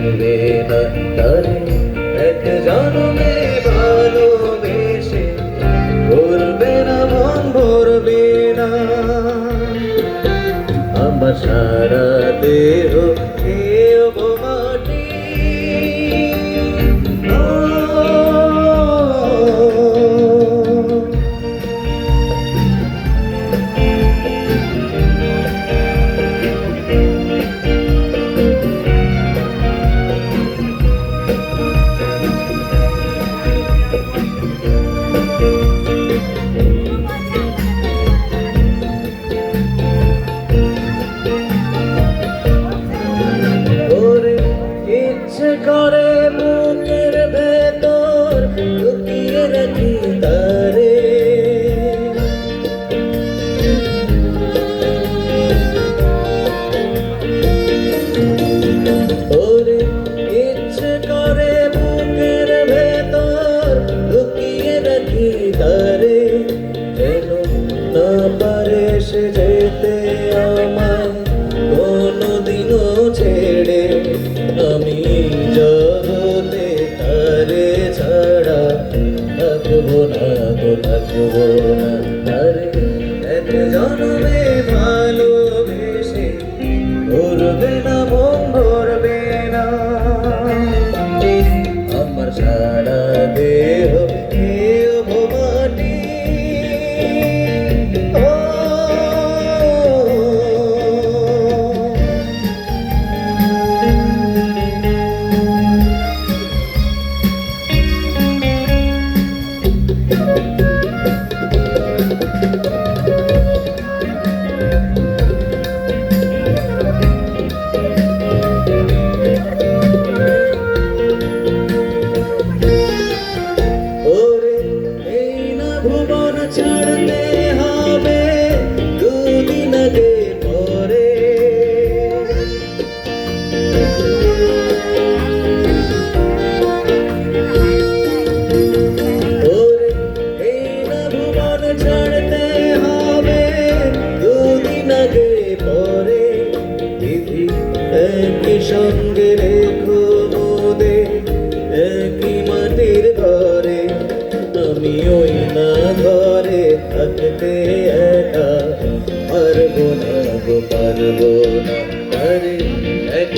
ফিরবে না তারে এক জন্মে ভালোবেসে ভুলবে না মন ভরবে না আমার সারা দেহ খেয়ে মাটি করে বুকের ভেতর লুকিয়ে রাখি তারে ওরে ইচ্ছে করে বুকের ভেতর লুকিয়ে রাখি তারে যেন না পারে সে যেতে আমায় কোনোদিনও ছেড়ে আমি জগতে তারে ছাড়া থাকবো না তো থাকবো না তারে এক জন্মে ভালোবেসে ভরবে না মন ভরবে না আমার সারা দেহ মাটি ভুবন ছাড়তে হবে দুদিন আগে পরে ভুবন ছাড়তে হবে দুদিন আগে পরে বিধি একই সঙ্গে রেখো মোদের একই মাটির ঘরে আমি ওই না ঘরে থাকতে একা পারবো না গো পারবো না আরে এক